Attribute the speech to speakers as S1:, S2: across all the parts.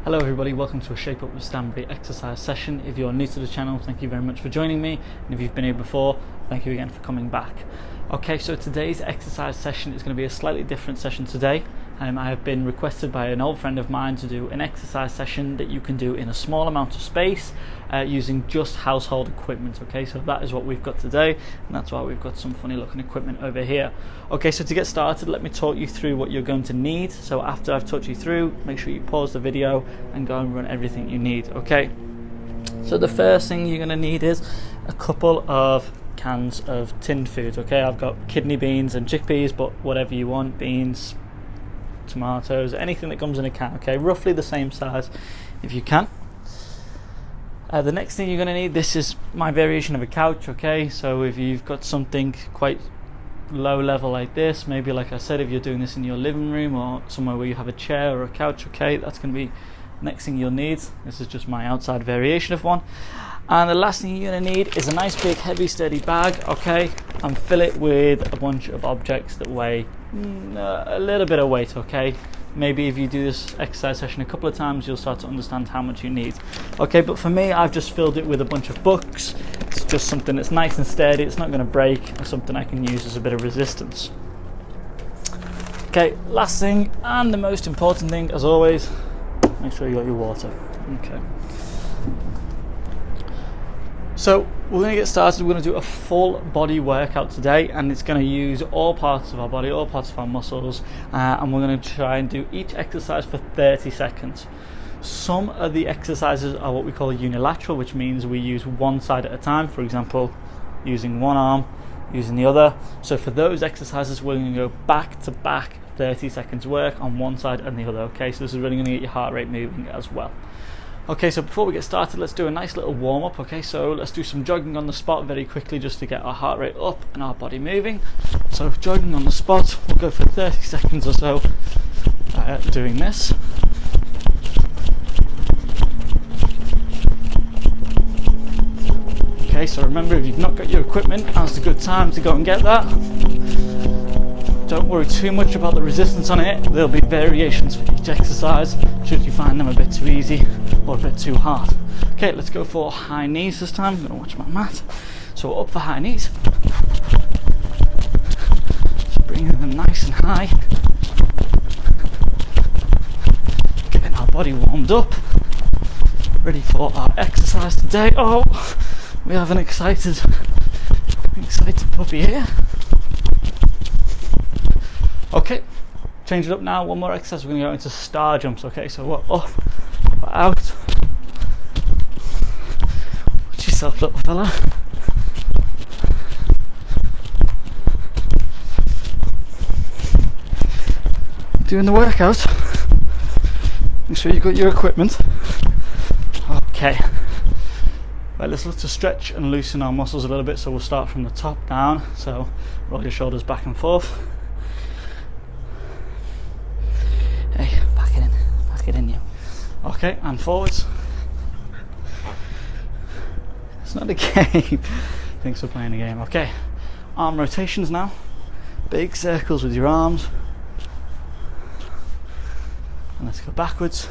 S1: Hello everybody, welcome to a Shape Up with Stanbury exercise session. If you're new to the channel, thank you very much for joining me, and if you've been here before, thank you again for coming back. Okay, so today's exercise session is going to be a slightly different session today. I have been requested by an old friend of mine to do an exercise session that you can do in a small amount of space using just household equipment. Okay, so that is what we've got today, and that's why we've got some funny looking equipment over here. Okay, so to get started, let me talk you through what you're going to need. So after I've talked you through, make sure you pause the video and go and run everything you need. Okay, so the first thing you're going to need is a couple of cans of tinned food. Okay, I've got kidney beans and chickpeas, but whatever you want, beans, tomatoes, anything that comes in a can. Okay, roughly the same size if you can. The next thing you're going to need, this is my variation of a couch. Okay, so if you've got something quite low level like this, maybe like I said, if you're doing this in your living room or somewhere where you have a chair or a couch, okay, that's going to be next thing you'll need. This is just my outside variation of one. And the last thing you're going to need is a nice big heavy sturdy bag, okay, and fill it with a bunch of objects that weigh a little bit of weight. Okay, maybe if you do this exercise session a couple of times, you'll start to understand how much you need. Okay, but for me, I've just filled it with a bunch of books. It's just something that's nice and sturdy, it's not going to break, and something I can use as a bit of resistance. Okay, last thing and the most important thing, as always, make sure you got your water. Okay, so we're going to get started. We're going to do a full body workout today, and it's going to use all parts of our body, all parts of our muscles, and we're going to try and do each exercise for 30 seconds. Some of the exercises are what we call unilateral, which means we use one side at a time. For example, using one arm, using the other. So for those exercises, we're going to go back to back 30 seconds work on one side and the other. Okay, so this is really going to get your heart rate moving as well. Okay, so before we get started, let's do a nice little warm-up. Okay, so let's do some jogging on the spot very quickly just to get our heart rate up and our body moving. So jogging on the spot, we'll go for 30 seconds or so doing this. Okay, so remember, if you've not got your equipment, now's a good time to go and get that. Don't worry too much about the resistance on it. There'll be variations for each exercise should you find them a bit too easy or a bit too hard. Okay, let's go for high knees this time. I'm going to watch my mat. So up for high knees. Just bringing them nice and high. Getting our body warmed up. Ready for our exercise today. Oh, we have an excited puppy here. Okay, change it up now. One more exercise. We're going to go into star jumps. Okay, so we're up, we're out. Watch yourself, little fella. Doing the workout. Make sure you've got your equipment. Okay. Right, let's look to stretch and loosen our muscles a little bit. So we'll start from the top down. So roll your shoulders back and forth. Hey, back it in you. Okay, and forwards. It's not a game. Thanks for playing a game. Okay, arm rotations now. Big circles with your arms. And let's go backwards.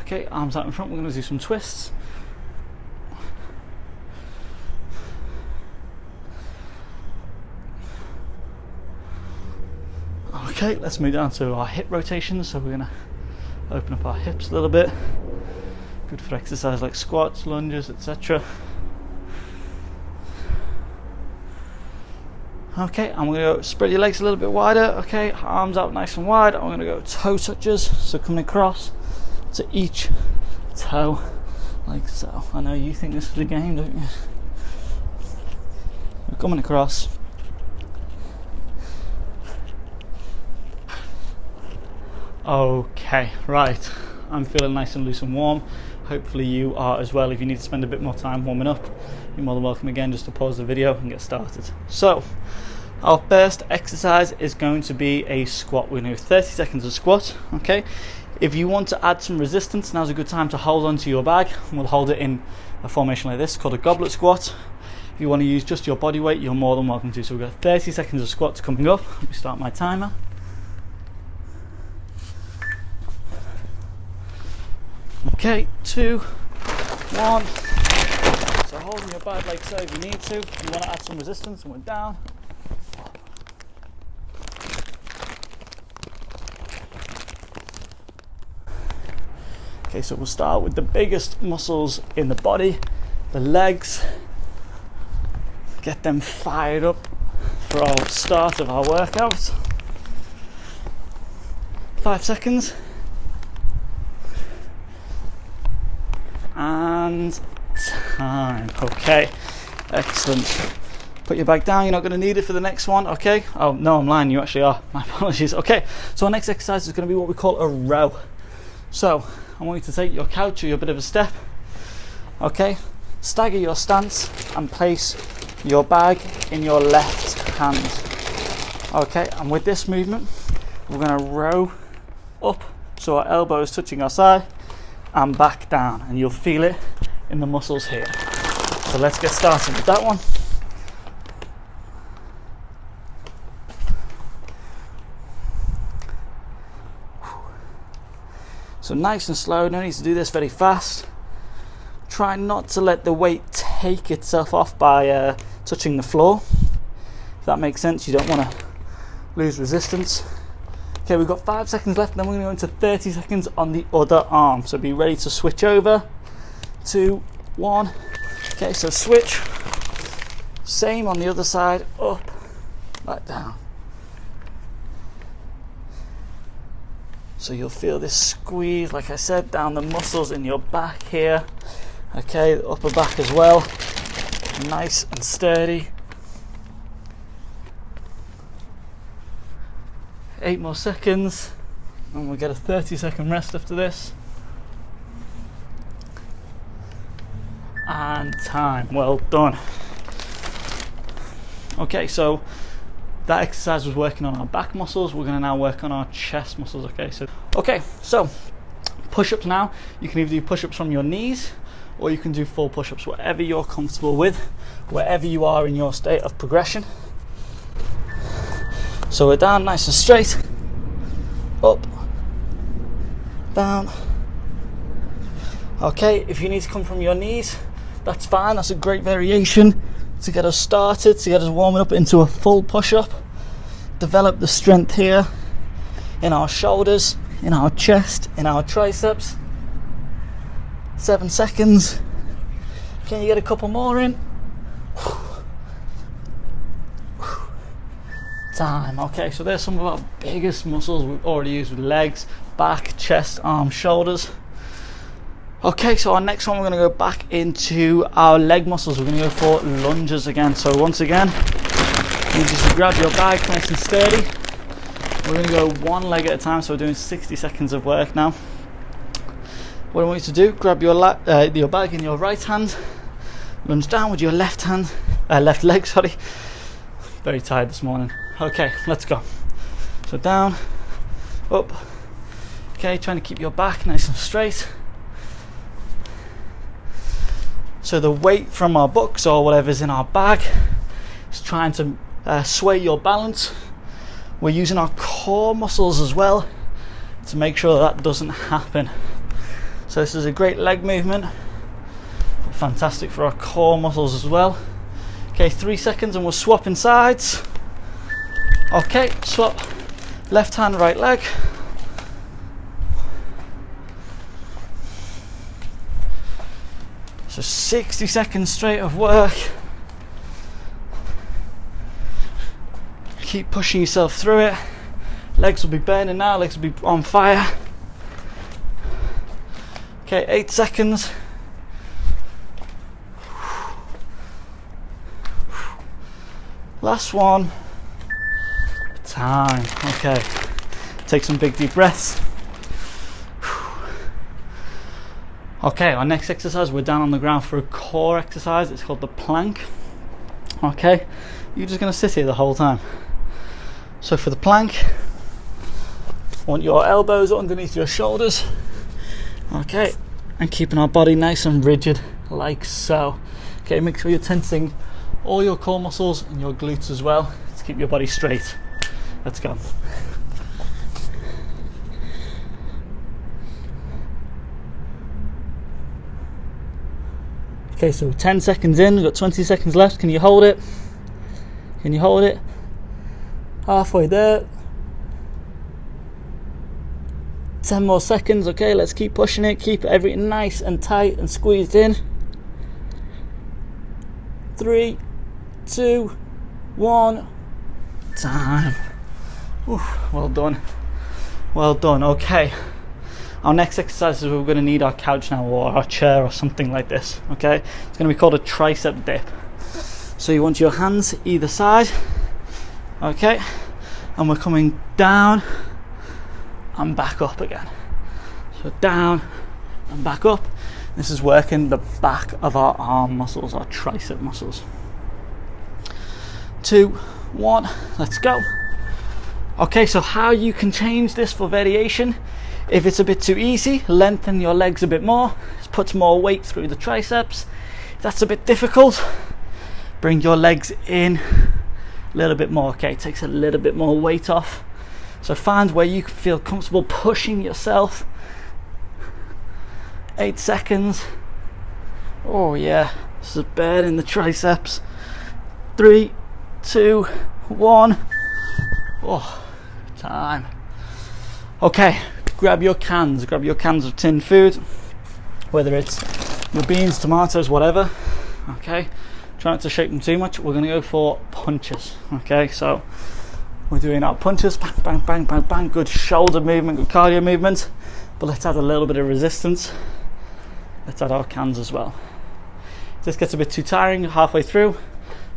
S1: Okay, arms out in front. We're going to do some twists. Okay, let's move down to our hip rotations. So we're going to open up our hips a little bit. Good for exercise like squats, lunges, etc. Okay, and we're going to spread your legs a little bit wider. Okay, arms out nice and wide. I'm going to go toe touches. So coming across to each toe like so. I know you think this is a game, don't you? We're coming across. Okay, right, I'm feeling nice and loose and warm. Hopefully you are as well. If you need to spend a bit more time warming up, you're more than welcome again just to pause the video and get started. So our first exercise is going to be a squat. We're going to do 30 seconds of squat. Okay, if you want to add some resistance, now's a good time to hold onto your bag, and we'll hold it in a formation like this called a goblet squat. If you want to use just your body weight, you're more than welcome to. So we've got 30 seconds of squats coming up. Let me start my timer. Okay, 2, 1. So holding your bag like so if you need to. If you want to add some resistance, and we're down. Okay, so we'll start with the biggest muscles in the body, the legs. Get them fired up for our start of our workout. 5 seconds. And time. Okay, excellent. Put your bag down, you're not going to need it for the next one, okay? Oh, no, I'm lying, you actually are. My apologies. Okay, so our next exercise is going to be what we call a row. So, I want you to take your couch or your bit of a step, okay? Stagger your stance and place your bag in your left hand. Okay, and with this movement, we're going to row up so our elbow is touching our side and back down, and you'll feel it in the muscles here. So let's get started with that one. So nice and slow, no need to do this very fast. Try not to let the weight take itself off by touching the floor. If that makes sense, you don't want to lose resistance. Okay, we've got 5 seconds left, then we're going to go into 30 seconds on the other arm. So be ready to switch over. 2, 1. Okay, so switch. Same on the other side, up, back down. So you'll feel this squeeze, like I said, down the muscles in your back here. Okay, the upper back as well. Nice and sturdy. 8 more seconds, and we'll get a 30-second rest after this. And time. Well done. Okay, so that exercise was working on our back muscles. We're going to now work on our chest muscles. Okay, so push-ups now. You can either do push-ups from your knees, or you can do full push-ups, whatever you're comfortable with, wherever you are in your state of progression. So we're down nice and straight, up, down. Okay, if you need to come from your knees, that's fine. That's a great variation to get us started, to get us warming up into a full push-up. Develop the strength here in our shoulders, in our chest, in our triceps. 7 seconds. Can you get a couple more in? Time. Okay, so there's some of our biggest muscles we've already used with legs, back, chest, arms, shoulders. Okay, so our next one, we're going to go back into our leg muscles. We're going to go for lunges again. So once again, you just grab your bag nice and sturdy. We're going to go one leg at a time, so we're doing 60 seconds of work now. What I want you to do, grab your bag in your right hand, lunge down with your left leg, sorry. Very tired this morning. Okay, let's go. So down, up. Okay, trying to keep your back nice and straight. So the weight from our books or whatever's in our bag is trying to sway your balance. We're using our core muscles as well to make sure that doesn't happen. So this is a great leg movement. Fantastic for our core muscles as well. Okay, 3 seconds and we're swapping sides. Okay, swap left hand, right leg. So 60 seconds straight of work. Keep pushing yourself through it. Legs will be burning now, legs will be on fire. Okay, 8 seconds. Last one. Time. Okay. Take some big deep breaths. Okay, our next exercise, we're down on the ground for a core exercise. It's called the plank. Okay, you're just going to sit here the whole time. So for the plank, I want your elbows underneath your shoulders. Okay, and keeping our body nice and rigid like so. Okay, make sure you're tensing all your core muscles and your glutes as well to keep your body straight. Let's go. Okay, so 10 seconds in, we've got 20 seconds left. Can you hold it? Can you hold it? Halfway there. 10 more seconds. Okay, let's keep pushing it. Keep everything nice and tight and squeezed in. 3, 2, 1. Time. Oof, well done. Well done. Okay. Our next exercise is we're going to need our couch now, or our chair, or something like this. Okay. It's going to be called a tricep dip. So you want your hands either side. Okay. And we're coming down and back up again. So down and back up. This is working the back of our arm muscles, our tricep muscles. 2, 1, let's go. Okay, so how you can change this for variation: if it's a bit too easy, lengthen your legs a bit more, put more weight through the triceps. If that's a bit difficult, bring your legs in a little bit more. Okay, it takes a little bit more weight off. So find where you feel comfortable pushing yourself. 8 seconds. Oh yeah, this is burning the triceps. 3, 2, 1. Oh, time. Okay, grab your cans of tinned food, whether it's your beans, tomatoes, whatever. Okay, try not to shake them too much. We're gonna go for punches. Okay, so we're doing our punches, bang, bang, bang, bang, bang. Good shoulder movement, good cardio movement. But let's add a little bit of resistance. Let's add our cans as well. If this gets a bit too tiring halfway through,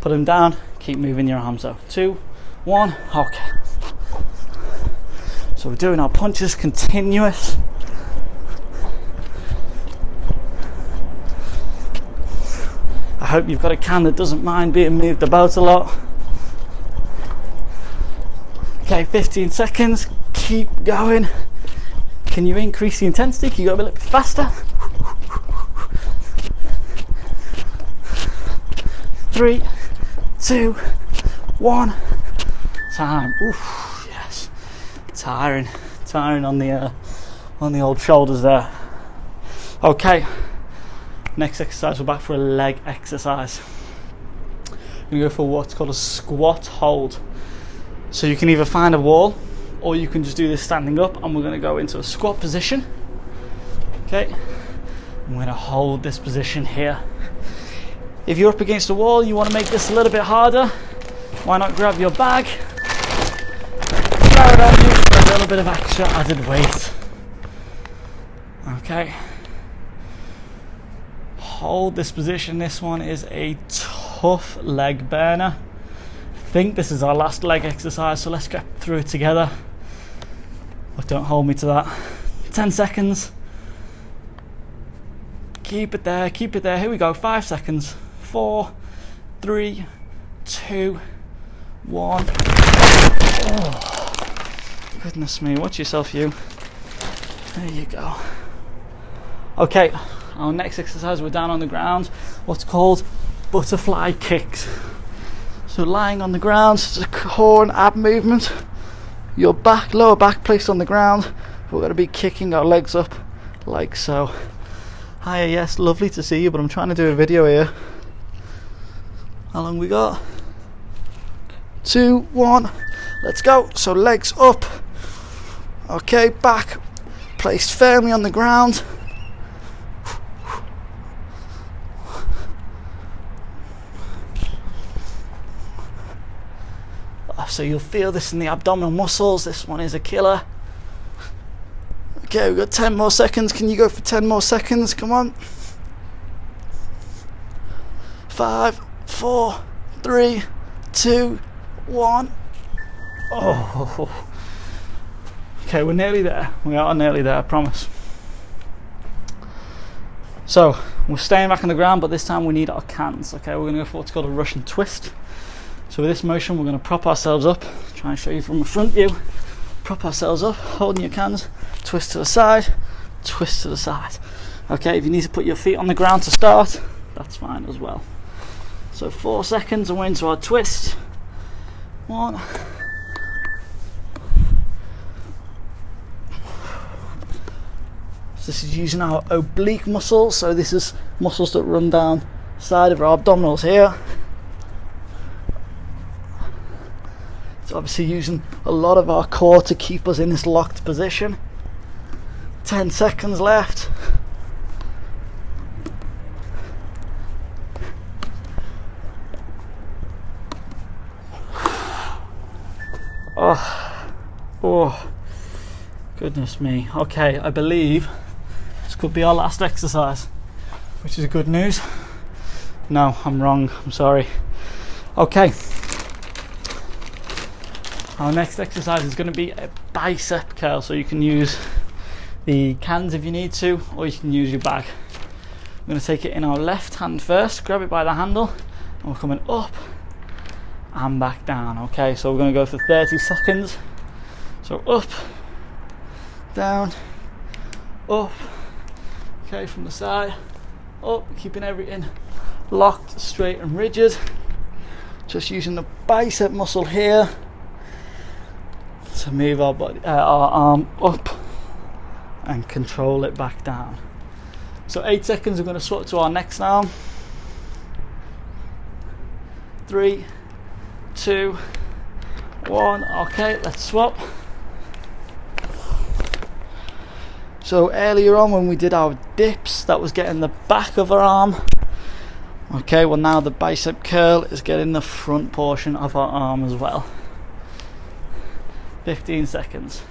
S1: put them down, keep moving your arms out. 2, 1, okay. So we're doing our punches continuous. I hope you've got a can that doesn't mind being moved about a lot. Okay, 15 seconds, keep going. Can you increase the intensity? Can you go a little bit faster? 3, 2, 1. Time. Oof, yes. Tiring on the old shoulders there. Okay. Next exercise, we're back for a leg exercise. I'm gonna go for what's called a squat hold. So you can either find a wall, or you can just do this standing up, and we're gonna go into a squat position. Okay. I'm gonna hold this position here. If you're up against a wall, you want to make this a little bit harder. Why not grab your bag, throw it on you for a little bit of extra added weight. Okay. Hold this position. This one is a tough leg burner. I think this is our last leg exercise, so let's get through it together. But don't hold me to that. 10 seconds. Keep it there, keep it there. Here we go. 5 seconds. 4, 3, 2, 1. Oh, goodness me, watch yourself, you. There you go. Okay, our next exercise, we're down on the ground, what's called butterfly kicks. So lying on the ground, it's a core and ab movement. Your back, lower back placed on the ground. We're going to be kicking our legs up like so. Hi, yes, lovely to see you, but I'm trying to do a video here. How long we got? 2, 1, let's go. So legs up. Okay, back placed firmly on the ground. So you'll feel this in the abdominal muscles. This one is a killer. Okay, we've got 10 more seconds. Can you go for 10 more seconds? Come on. 5, 4, 3, 2, 1. Oh. Okay, we're nearly there. We are nearly there, I promise. So, we're staying back on the ground, but this time we need our cans. Okay, we're going to go for what's called a Russian twist. So with this motion, we're going to prop ourselves up. Try and show you from the front view. Prop ourselves up, holding your cans. Twist to the side, twist to the side. Okay, if you need to put your feet on the ground to start, that's fine as well. So 4 seconds and we're into our twist. 1. So this is using our oblique muscles. So this is muscles that run down side of our abdominals here. It's obviously using a lot of our core to keep us in this locked position. 10 seconds left. Oh, goodness me. Okay, I believe this could be our last exercise, which is good news. No, I'm wrong. I'm sorry. Okay. Our next exercise is going to be a bicep curl, so you can use the cans if you need to, or you can use your bag. I'm going to take it in our left hand first, grab it by the handle, and we're coming up and back down. Okay, so we're going to go for 30 seconds. So up, down, up, okay, from the side, up, keeping everything locked, straight and rigid. Just using the bicep muscle here to move our body, our arm up and control it back down. So 8 seconds, we're going to swap to our next arm. 3, 2, 1. Okay, let's swap. So earlier on when we did our dips, that was getting the back of our arm. Okay, well now the bicep curl is getting the front portion of our arm as well. 15 seconds.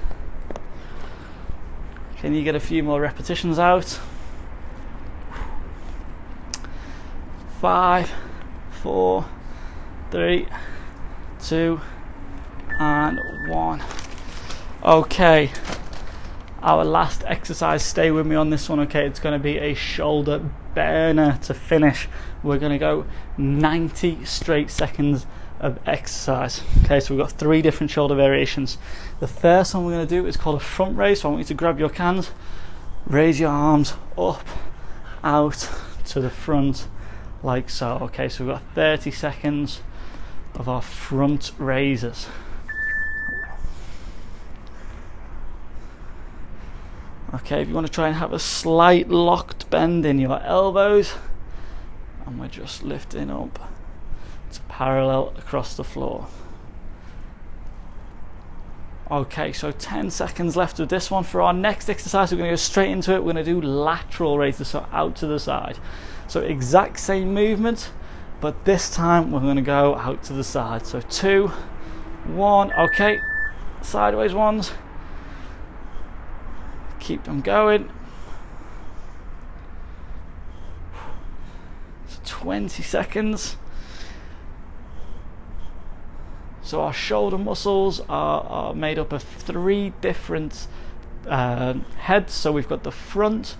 S1: Can you get a few more repetitions out? 5, 4, 3, 2, and 1. Okay, our last exercise, stay with me on this one. Okay, it's going to be a shoulder burner to finish. We're going to go 90 straight seconds of exercise. Okay, so we've got 3 different shoulder variations. The first one we're going to do is called a front raise. So I want you to grab your cans, raise your arms up, out to the front like so. Okay, so we've got 30 seconds of our front raises. Okay, if you want to try and have a slight locked bend in your elbows, and we're just lifting up to parallel across the floor. Okay, so 10 seconds left with this one. For our next exercise, we're going to go straight into it. We're going to do lateral raises, so out to the side. So exact same movement, but this time we're going to go out to the side. So 2, 1, okay, sideways ones. Keep them going. So 20 seconds. So our shoulder muscles are made up of 3 different heads. So we've got the front,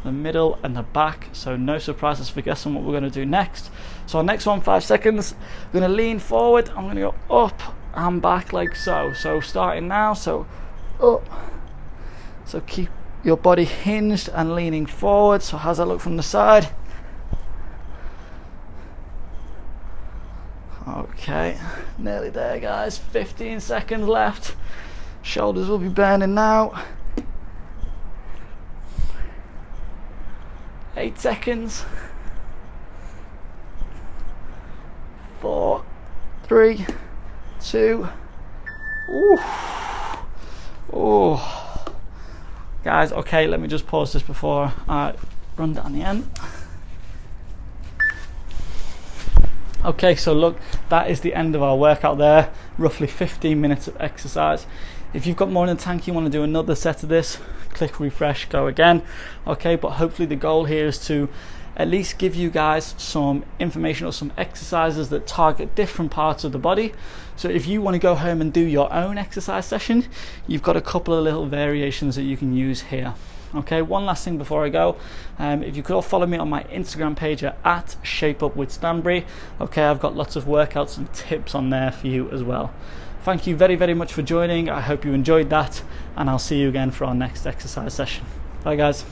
S1: the middle and the back. So no surprises for guessing what we're going to do next. So our next one, 5 seconds. We're going to lean forward. I'm going to go up and back like so. So starting now, so up. So keep your body hinged and leaning forward. So how's that look from the side? Okay, nearly there guys. 15 seconds left. Shoulders will be burning now. 8 seconds. 4, 3, 2. Ooh. Guys, okay, let me just pause this before I run down the end. Okay, so look, that is the end of our workout there. Roughly 15 minutes of exercise. If you've got more in the tank, you want to do another set of this, click refresh, go again. Okay, but hopefully the goal here is to at least give you guys some information or some exercises that target different parts of the body. So if you want to go home and do your own exercise session, you've got a couple of little variations that you can use here. Okay, one last thing before I go. If you could all follow me on my Instagram page at @ShapeUpWithStanbury. Okay, I've got lots of workouts and tips on there for you as well. Thank you very, very much for joining. I hope you enjoyed that, and I'll see you again for our next exercise session. Bye guys.